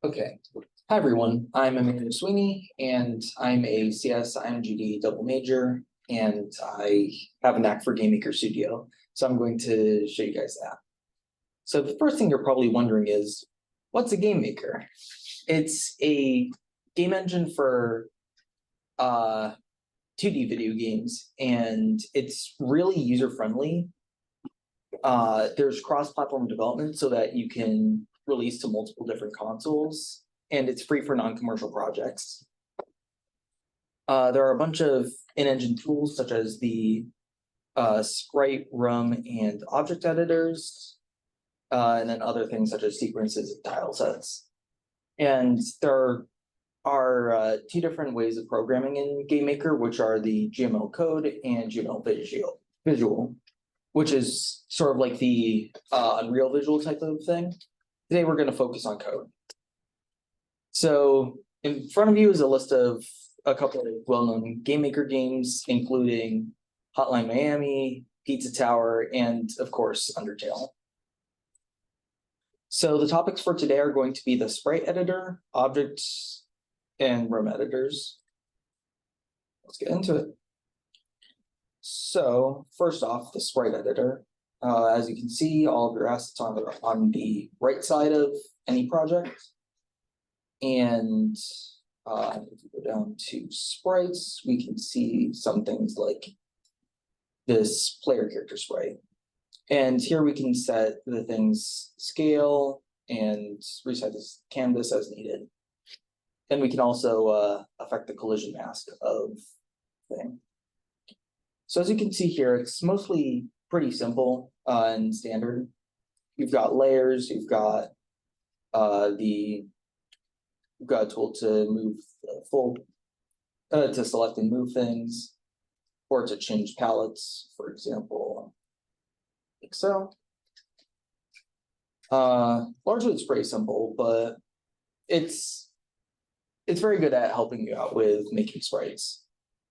Okay. Hi, everyone. I'm Emanuel Sweeney, and I'm a CS IGDA double major, and I have a knack for Game Maker Studio. So I'm going to show you guys that. So the first thing you're probably wondering is, what's a game maker? It's a game engine for 2D video games, and it's really user-friendly. There's cross-platform development so that you can release to multiple different consoles, and it's free for non-commercial projects. There are a bunch of in-engine tools such as the sprite, RUM, and object editors, and then other things such as sequences and tile sets. And there are two different ways of programming in GameMaker, which are the GML code and GML visual, which is sort of like the Unreal Visual type of thing. Today we're going to focus on code. So in front of you is a list of a couple of well-known GameMaker games, including Hotline Miami, Pizza Tower, and of course, Undertale. So the topics for today are going to be the sprite editor, objects, and RUM editors. Let's get into it. So first off, the sprite editor. As you can see, all of your assets are on the right side of any project. And if we go down to sprites, we can see some things like this player character sprite. And here we can set the things scale and resize this canvas as needed. And we can also affect the collision mask of thing. So as you can see here, it's mostly pretty simple and standard. You've got layers, you've got a tool to move to select and move things, or to change palettes, for example, like so. Largely it's pretty simple, but it's very good at helping you out with making sprites.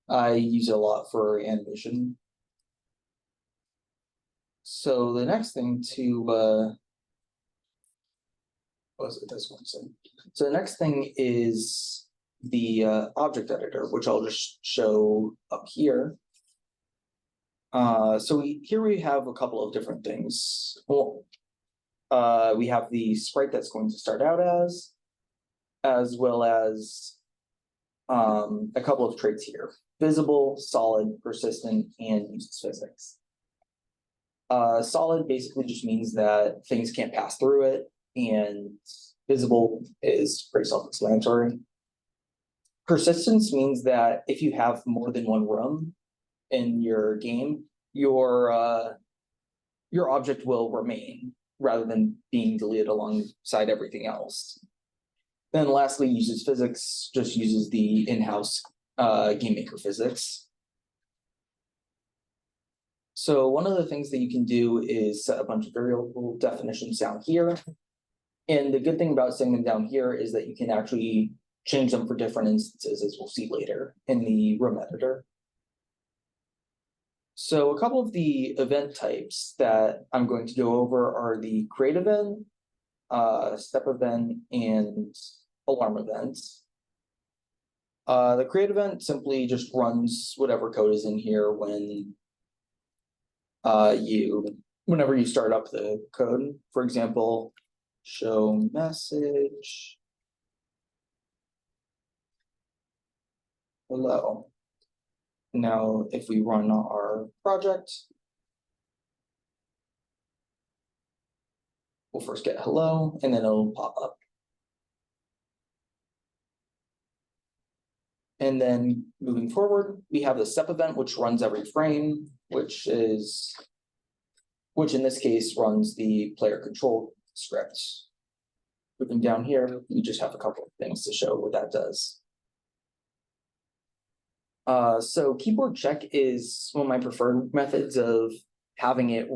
I use it a lot for animation. So the next thing to So the next thing is the object editor, which I'll just show up here. So here we have a couple of different things. Well, we have the sprite that's going to start out as well as a couple of traits here: visible, solid, persistent, and uses physics. Solid basically just means that things can't pass through it, and visible is pretty self-explanatory. Persistence means that if you have more than one room in your game, your object will remain rather than being deleted alongside everything else. Then lastly, uses physics, just uses the in-house game maker physics. So one of the things that you can do is set a bunch of variable definitions down here. And the good thing about setting them down here is that you can actually change them for different instances, as we'll see later in the RUM editor. So a couple of the event types that I'm going to go over are the create event, step event, and alarm events. The create event simply just runs whatever code is in here whenever you start up the code. For example, show message hello. Now, if we run our project, we'll first get hello, and then it'll pop up. And then moving forward, we have the step event, which runs every frame, which in this case runs the player control script. Moving down here, we just have a couple of things to show what that does. So keyboard check is one of my preferred methods of having it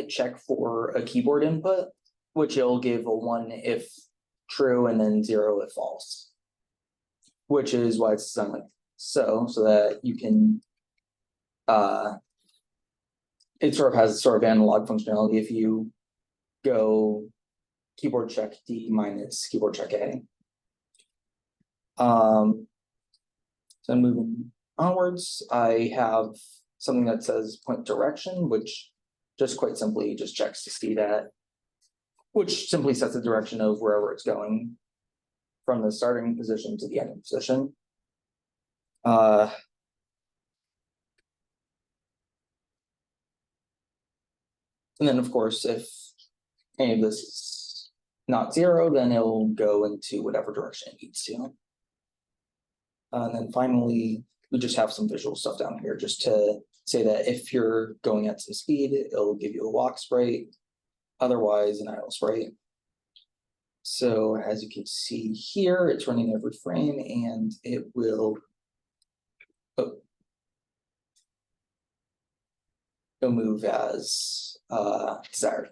check for a keyboard input, which it'll give a 1 if true and then 0 if false, which is why it's designed like so that you can it sort of has sort of analog functionality. If you go keyboard check D minus keyboard check A. So moving onwards, I have something that says point direction, which just quite simply just checks to see that, which simply sets the direction of wherever it's going from the starting position to the ending position. And then of course, if any of this is not zero, then it'll go into whatever direction it needs to. And then finally, we just have some visual stuff down here just to say that if you're going at some speed, it'll give you a walk sprite, otherwise an idle sprite. So as you can see here, it's running every frame and it will it'll move as desired.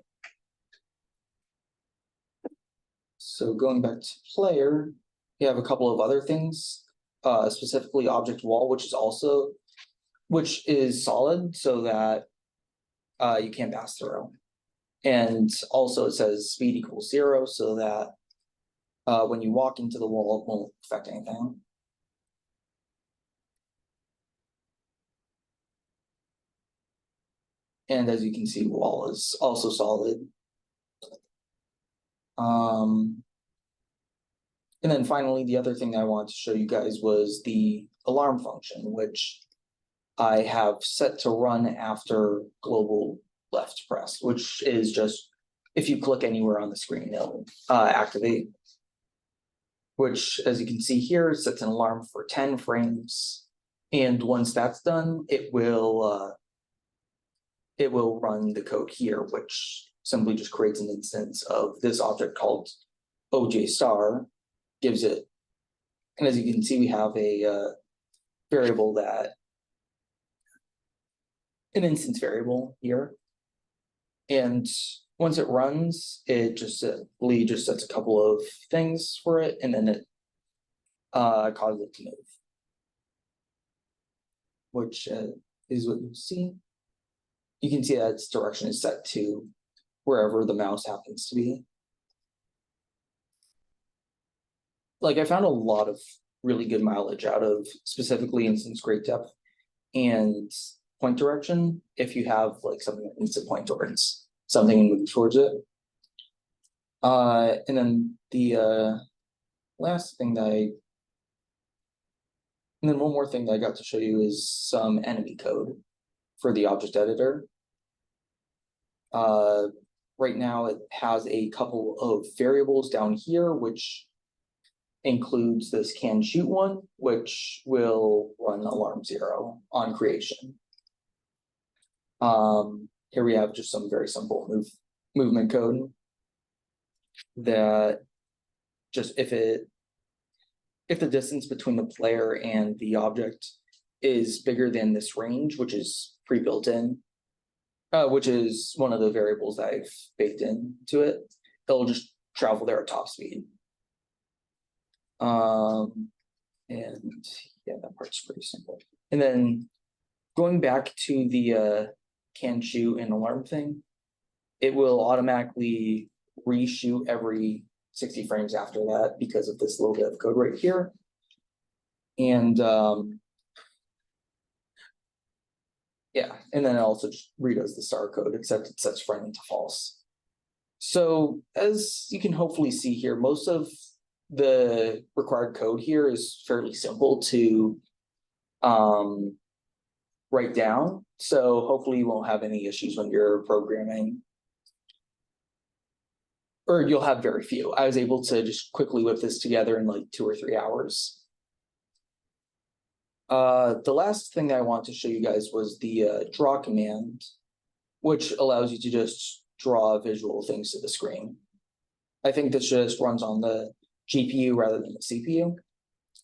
So going back to player, you have a couple of other things, specifically object wall, which is solid so that you can't pass through. And also it says speed equals 0 so that when you walk into the wall, it won't affect anything. And as you can see, wall is also solid. And then finally, the other thing I wanted to show you guys was the alarm function, which I have set to run after global left press, which is just if you click anywhere on the screen, it'll activate. Which, as you can see here, sets an alarm for 10 frames. And once that's done, it will run the code here, which simply just creates an instance of this object called OJ star, gives it, and as you can see, we have a variable an instance variable here. And once it runs, it just sets a couple of things for it, and then it causes it to move, which is what you see. You can see that its direction is set to wherever the mouse happens to be. Like, I found a lot of really good mileage out of specifically instance grade depth and point direction if you have like something that needs to point towards something and move towards it. And then the last thing and then one more thing that I got to show you is some enemy code for the object editor. Right now it has a couple of variables down here, which includes this can shoot one, which will run alarm 0 on creation. Here we have just some very simple movement code that just if the distance between the player and the object is bigger than this range, which is pre-built in, which is one of the variables that I've baked into it, it'll just travel there at top speed. And yeah, that part's pretty simple. And then going back to the can shoot and alarm thing, it will automatically reshoot every 60 frames after that because of this little bit of code right here. And yeah, and then it also just redoes the star code, except it sets frame to false. So as you can hopefully see here, most of the required code here is fairly simple to write down. So hopefully you won't have any issues when you're programming, or you'll have very few. I was able to just quickly whip this together in like 2 or 3 hours. The last thing that I want to show you guys was the draw command, which allows you to just draw visual things to the screen. I think this just runs on the GPU rather than the CPU.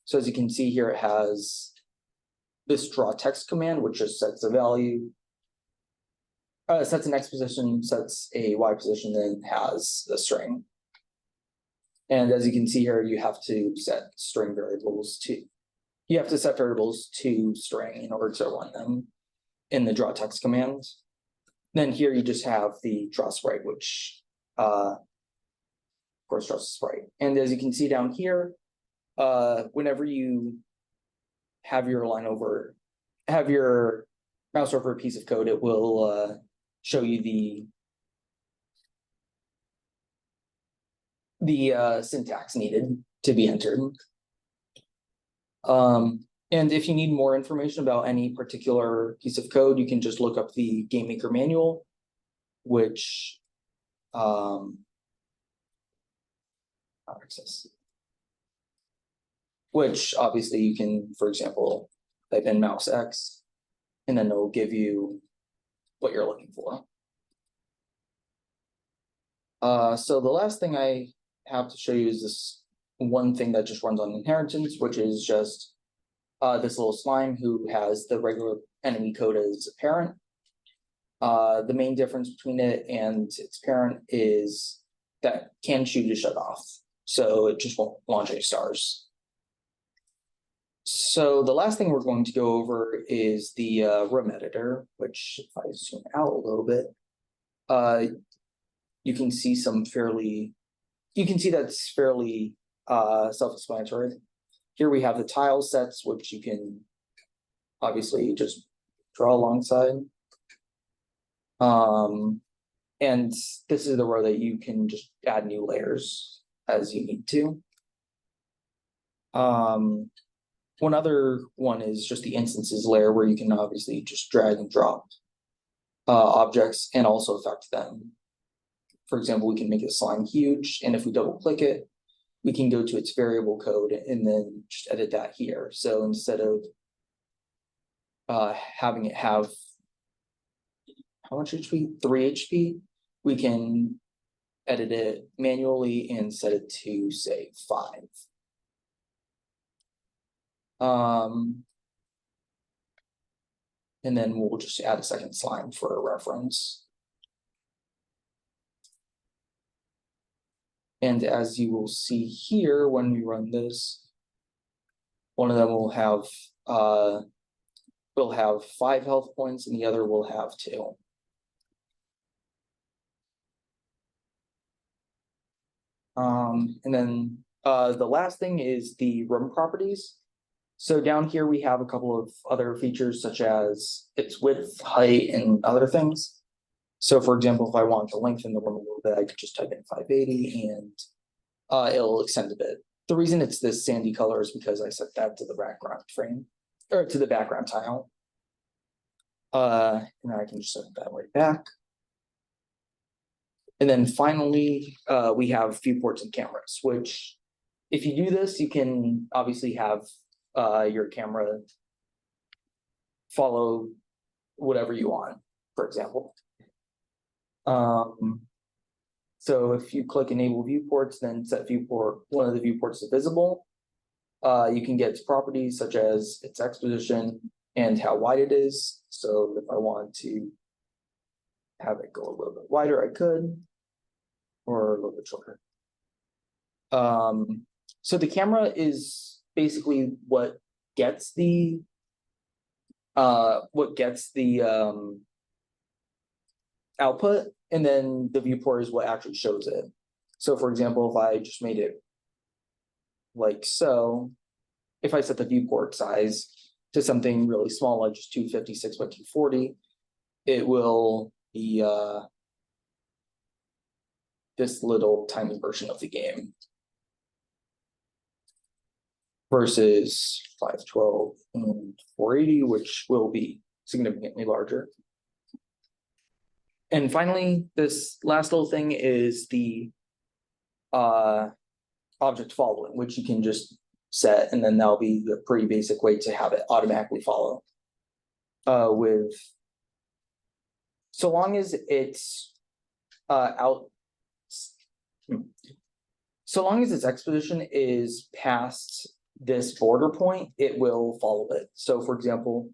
So as you can see here, it has this draw text command, which just sets a value, sets an X position, sets a Y position, then has a string. And as you can see here, you have to set string variables to, you have to set variables to string in order to run them in the draw text command. Then here you just have the draw sprite, which course, trust the sprite. And as you can see down here, whenever you have your mouse over a piece of code, it will show you the syntax needed to be entered. And if you need more information about any particular piece of code, you can just look up the Game Maker manual, which which obviously you can, for example, type in mouse X, and then it'll give you what you're looking for. So the last thing I have to show you is this one thing that just runs on inheritance, which is just this little slime who has the regular enemy code as a parent. The main difference between it and its parent is that can shoot to shut off, so it just won't launch any stars. So the last thing we're going to go over is the room editor, which if I zoom out a little bit, you can see that's fairly self-explanatory. Here we have the tile sets, which you can obviously just draw alongside. And this is the row that you can just add new layers as you need to. One other one is just the instances layer, where you can obviously just drag and drop objects and also affect them. For example, we can make a slime huge, and if we double click it, we can go to its variable code and then just edit that here. So instead of having it have, how much HP? 3 HP, we can edit it manually and set it to, say, 5. And then we'll just add a second slime for a reference. And as you will see here, when we run this, one of them will have 5 health points and the other will have 2. And then the last thing is the room properties. So down here we have a couple of other features, such as its width, height, and other things. So for example, if I want to lengthen the room a little bit, I could just type in 580 and it'll extend a bit. The reason it's this sandy color is because I set that to the background frame, or to the background tile. And then I can just set that right back. And then finally, we have viewports and cameras, which if you do this, you can obviously have your camera follow whatever you want, for example. So if you click enable viewports, then set one of the viewports to visible, you can get its properties such as its X position and how wide it is. So if I want to have it go a little bit wider, I could, or a little bit shorter. So the camera is basically what gets the output, and then the viewport is what actually shows it. So for example, if I just made it like so, if I set the viewport size to something really small, like just 256 by 240, it will be this little tiny version of the game versus 512 and 480, which will be significantly larger. And finally, this last little thing is the object following, which you can just set, and then that'll be the pretty basic way to have it automatically follow. So long as it's so long as its X position is past this border point, it will follow it. So for example,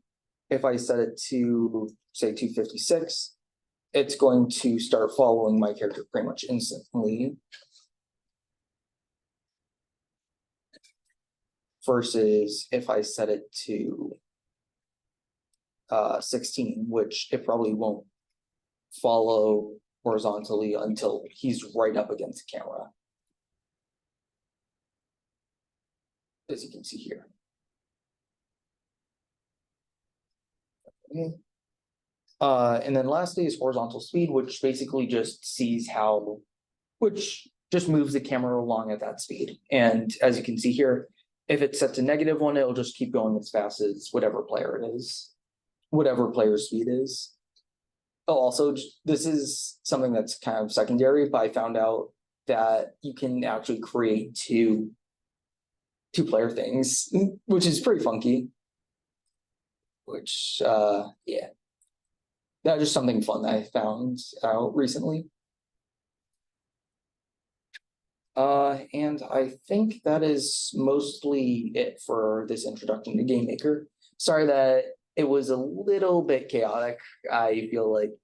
if I set it to say 256, it's going to start following my character pretty much instantly. Versus if I set it to 16, which it probably won't follow horizontally until he's right up against the camera. as you can see here. Okay. And then lastly is horizontal speed, which basically just sees which just moves the camera along at that speed. And as you can see here, if it's set to -1, it'll just keep going as fast as whatever player it is, whatever player's speed is. Oh, also, this is something that's kind of secondary, but I found out that you can actually create two-player things, which is pretty funky. Which, yeah. That was just something fun that I found out recently. And I think that is mostly it for this introduction to GameMaker. Sorry that it was a little bit chaotic. I feel like.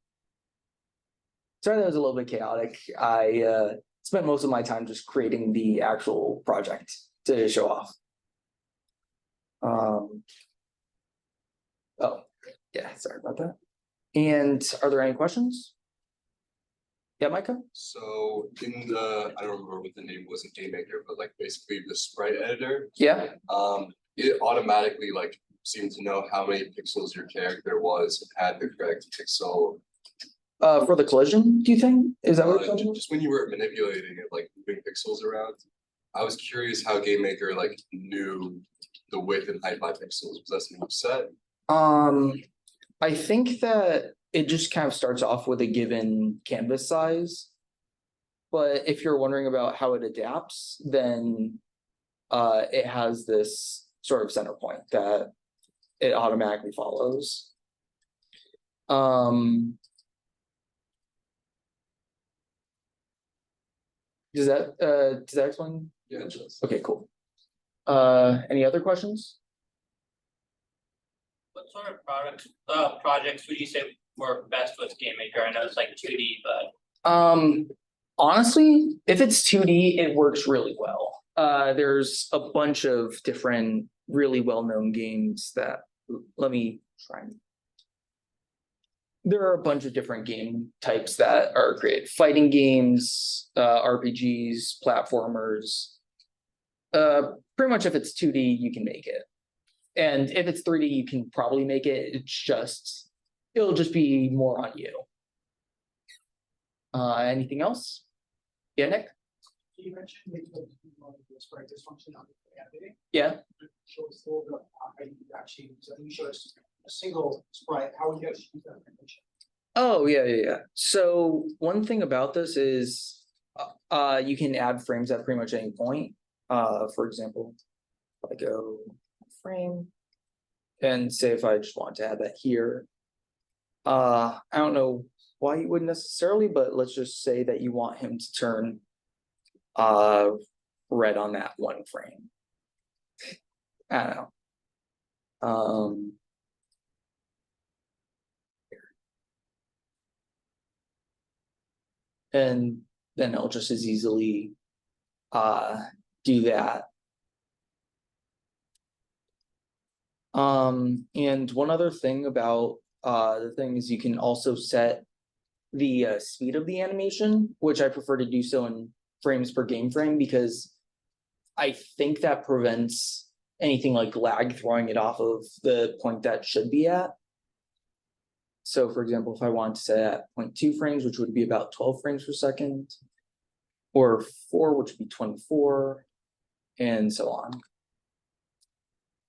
Sorry that it was a little bit chaotic. I spent most of my time just creating the actual project to show off. Oh, yeah, sorry about that. And are there any questions? Yeah, Micah? So in the, I don't remember what the name was in GameMaker, but like basically the sprite editor, Yeah. it automatically like seemed to know how many pixels your character was and had the correct pixel. For the collision, do you think? Is that what you're talking about? Just when you were manipulating it, like moving pixels around, I was curious how GameMaker like knew the width and height by pixels. Was that something you set? I think that it just kind of starts off with a given canvas size. But if you're wondering about how it adapts, then it has this sort of center point that it automatically follows. Does that explain? Yeah, it does. Okay, cool. Any other questions? What sort of projects would you say work best with GameMaker? I know it's like 2D, but honestly, if it's 2D, it works really well. There's a bunch of different really well-known games that let me try. There are a bunch of different game types that are great. Fighting games, RPGs, platformers. Pretty much if it's 2D, you can make it. And if it's 3D, you can probably make it. It'll just be more on you. Anything else? Yeah, Nick? You mentioned maybe the sprite dysfunction on the animating. Yeah. Show us a little bit how you actually use it. You showed us a single sprite. How would you actually use that information? Oh, yeah. So one thing about this is you can add frames at pretty much any point. For example, if I go frame and say if I just want to add that here. I don't know why you wouldn't necessarily, but let's just say that you want him to turn red on that one frame. I don't know. And then it'll just as easily do that. And one other thing about the thing is you can also set the speed of the animation, which I prefer to do so in frames per game frame because I think that prevents anything like lag throwing it off of the point that should be at. So for example, if I want to set at 0.2 frames, which would be about 12 frames per second, or 4, which would be 24, and so on.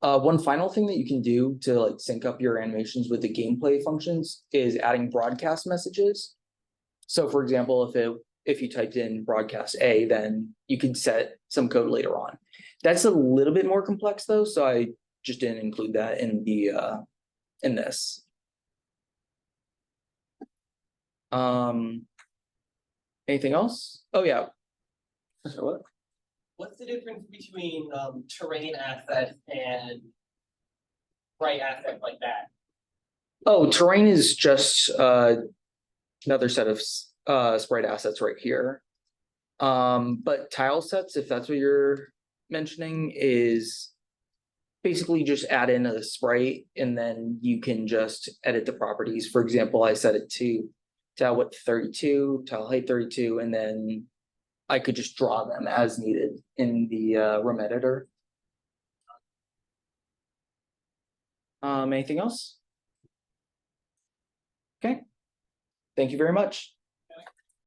One final thing that you can do to like sync up your animations with the gameplay functions is adding broadcast messages. So for example, if you typed in broadcast A, then you could set some code later on. That's a little bit more complex though, so I just didn't include that in the in this. Anything else? Oh yeah. What? what's the difference between terrain assets and sprite assets like that? Oh, terrain is just another set of sprite assets right here. But tile sets, if that's what you're mentioning, is basically just add in a sprite and then you can just edit the properties. For example, I set it to tile width 32, tile height 32, and then I could just draw them as needed in the room editor. Anything else? Okay. Thank you very much.